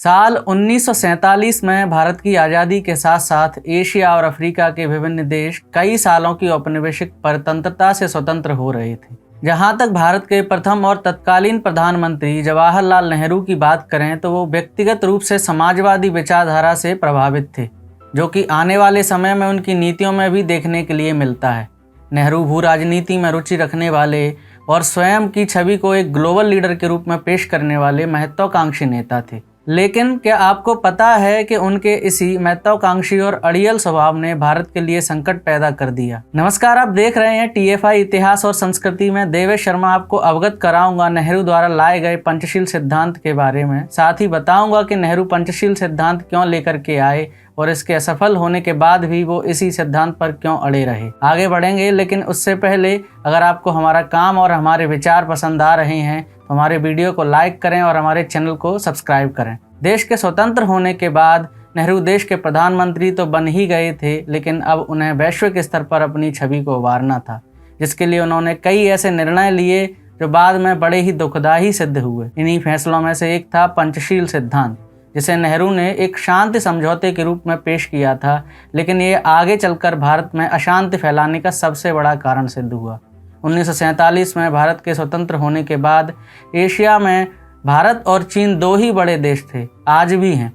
साल 1947 में भारत की आज़ादी के साथ साथ एशिया और अफ्रीका के विभिन्न देश कई सालों की औपनिवेशिक परतंत्रता से स्वतंत्र हो रहे थे। जहां तक भारत के प्रथम और तत्कालीन प्रधानमंत्री जवाहरलाल नेहरू की बात करें तो वो व्यक्तिगत रूप से समाजवादी विचारधारा से प्रभावित थे, जो कि आने वाले समय में उनकी नीतियों में भी देखने के लिए मिलता है। नेहरू भू राजनीति में रुचि रखने वाले और स्वयं की छवि को एक ग्लोबल लीडर के रूप में पेश करने वाले महत्वाकांक्षी नेता थे। लेकिन क्या आपको पता है कि उनके इसी महत्वाकांक्षी और अड़ियल स्वभाव ने भारत के लिए संकट पैदा कर दिया। नमस्कार, आप देख रहे हैं TFI इतिहास और संस्कृति में। देवेश शर्मा आपको अवगत कराऊंगा नेहरू द्वारा लाए गए पंचशील सिद्धांत के बारे में। साथ ही बताऊंगा कि नेहरू पंचशील सिद्धांत क्यों लेकर के आए और इसके असफल होने के बाद भी वो इसी सिद्धांत पर क्यों अड़े रहे। आगे बढ़ेंगे, लेकिन उससे पहले अगर आपको हमारा काम और हमारे विचार पसंद आ रहे हैं तो हमारे वीडियो को लाइक करें और हमारे चैनल को सब्सक्राइब करें। देश के स्वतंत्र होने के बाद नेहरू देश के प्रधानमंत्री तो बन ही गए थे, लेकिन अब उन्हें वैश्विक स्तर पर अपनी छवि को उभारना था, जिसके लिए उन्होंने कई ऐसे निर्णय लिए जो बाद में बड़े ही दुखदायी सिद्ध हुए। इन्हीं फैसलों में से एक था पंचशील सिद्धांत, जिसे नेहरू ने एक शांति समझौते के रूप में पेश किया था, लेकिन ये आगे चलकर भारत में अशांति फैलाने का सबसे बड़ा कारण सिद्ध हुआ। 1947 में भारत के स्वतंत्र होने के बाद एशिया में भारत और चीन दो ही बड़े देश थे, आज भी हैं।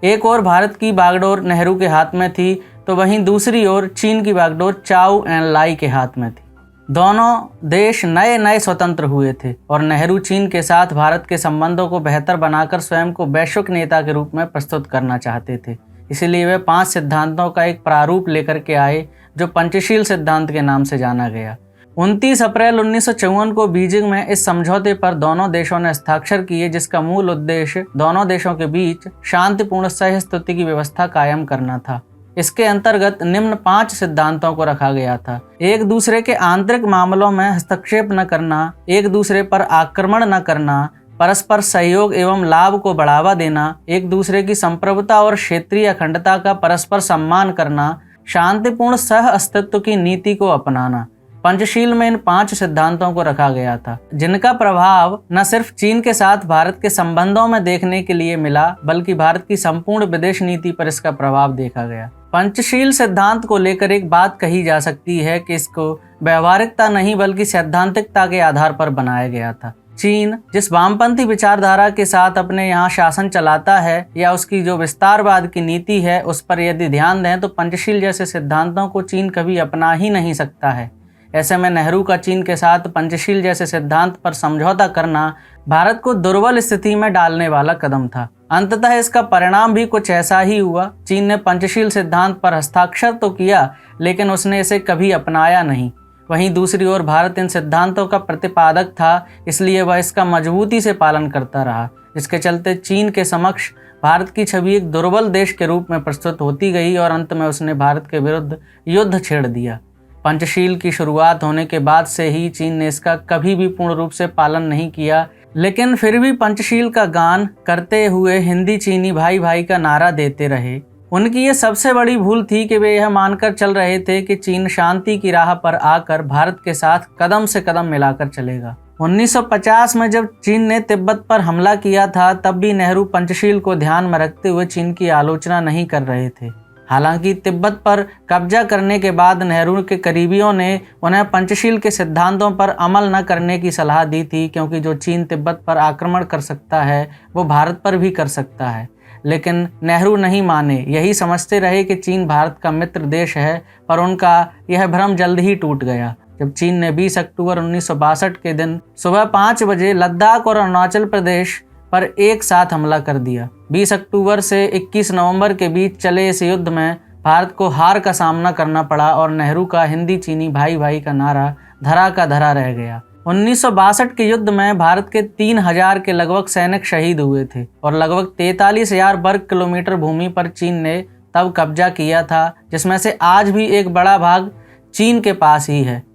एक ओर भारत की बागडोर नेहरू के हाथ में थी तो वहीं दूसरी ओर चीन की बागडोर चाउ एन लाई के हाथ में थी। दोनों देश नए नए स्वतंत्र हुए थे और नेहरू चीन के साथ भारत के संबंधों को बेहतर बनाकर स्वयं को वैश्विक नेता के रूप में प्रस्तुत करना चाहते थे। इसीलिए वे 5 सिद्धांतों का एक प्रारूप लेकर के आए, जो पंचशील सिद्धांत के नाम से जाना गया। 29 अप्रैल 1954 को बीजिंग में इस समझौते पर दोनों देशों ने हस्ताक्षर किए, जिसका मूल उद्देश्य दोनों देशों के बीच शांतिपूर्ण सहस्थिति की व्यवस्था कायम करना था। इसके अंतर्गत निम्न 5 सिद्धांतों को रखा गया था। एक दूसरे के आंतरिक मामलों में हस्तक्षेप न करना, एक दूसरे पर आक्रमण न करना, परस्पर सहयोग एवं लाभ को बढ़ावा देना, एक दूसरे की संप्रभुता और क्षेत्रीय अखंडता का परस्पर सम्मान करना, शांतिपूर्ण सह अस्तित्व की नीति को अपनाना। पंचशील में इन 5 सिद्धांतों को रखा गया था, जिनका प्रभाव न सिर्फ चीन के साथ भारत के संबंधों में देखने के लिए मिला, बल्कि भारत की संपूर्ण विदेश नीति पर इसका प्रभाव देखा गया। पंचशील सिद्धांत को लेकर एक बात कही जा सकती है कि इसको व्यवहारिकता नहीं बल्कि सैद्धांतिकता के आधार पर बनाया गया था। चीन जिस वामपंथी विचारधारा के साथ अपने यहाँ शासन चलाता है या उसकी जो विस्तारवाद की नीति है, उस पर यदि ध्यान दें तो पंचशील जैसे सिद्धांतों को चीन कभी अपना ही नहीं सकता है। ऐसे में नेहरू का चीन के साथ पंचशील जैसे सिद्धांत पर समझौता करना भारत को दुर्बल स्थिति में डालने वाला कदम था। अंततः इसका परिणाम भी कुछ ऐसा ही हुआ। चीन ने पंचशील सिद्धांत पर हस्ताक्षर तो किया, लेकिन उसने इसे कभी अपनाया नहीं। वहीं दूसरी ओर भारत इन सिद्धांतों का प्रतिपादक था, इसलिए वह इसका मजबूती से पालन करता रहा, जिसके चलते चीन के समक्ष भारत की छवि एक दुर्बल देश के रूप में प्रस्तुत होती गई और अंत में उसने भारत के विरुद्ध युद्ध छेड़ दिया। पंचशील की शुरुआत होने के बाद से ही चीन ने इसका कभी भी पूर्ण रूप से पालन नहीं किया, लेकिन फिर भी पंचशील का गान करते हुए हिंदी चीनी भाई भाई का नारा देते रहे। उनकी ये सबसे बड़ी भूल थी कि वे यह मानकर चल रहे थे कि चीन शांति की राह पर आकर भारत के साथ कदम से कदम मिलाकर चलेगा। 1950 में जब चीन ने तिब्बत पर हमला किया था, तब भी नेहरू पंचशील को ध्यान में रखते हुए चीन की आलोचना नहीं कर रहे थे। हालांकि तिब्बत पर कब्जा करने के बाद नेहरू के करीबियों ने उन्हें पंचशील के सिद्धांतों पर अमल न करने की सलाह दी थी, क्योंकि जो चीन तिब्बत पर आक्रमण कर सकता है वो भारत पर भी कर सकता है। लेकिन नेहरू नहीं माने, यही समझते रहे कि चीन भारत का मित्र देश है, पर उनका यह भ्रम जल्द ही टूट गया जब चीन ने 20 अक्टूबर 1962 के दिन सुबह 5 बजे लद्दाख और अरुणाचल प्रदेश पर एक साथ हमला कर दिया। 20 अक्टूबर से 21 नवंबर के बीच चले इस युद्ध में भारत को हार का सामना करना पड़ा और नेहरू का हिंदी चीनी भाई भाई का नारा धरा का धरा रह गया। 1962 के युद्ध में भारत के 3000 के लगभग सैनिक शहीद हुए थे और लगभग 43,000 वर्ग किलोमीटर भूमि पर चीन ने तब कब्जा किया था, जिसमें से आज भी एक बड़ा भाग चीन के पास ही है।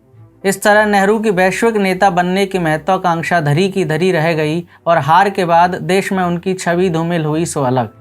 इस तरह नेहरू की वैश्विक नेता बनने की महत्वाकांक्षा धरी की धरी रह गई और हार के बाद देश में उनकी छवि धूमिल हुई सो अलग।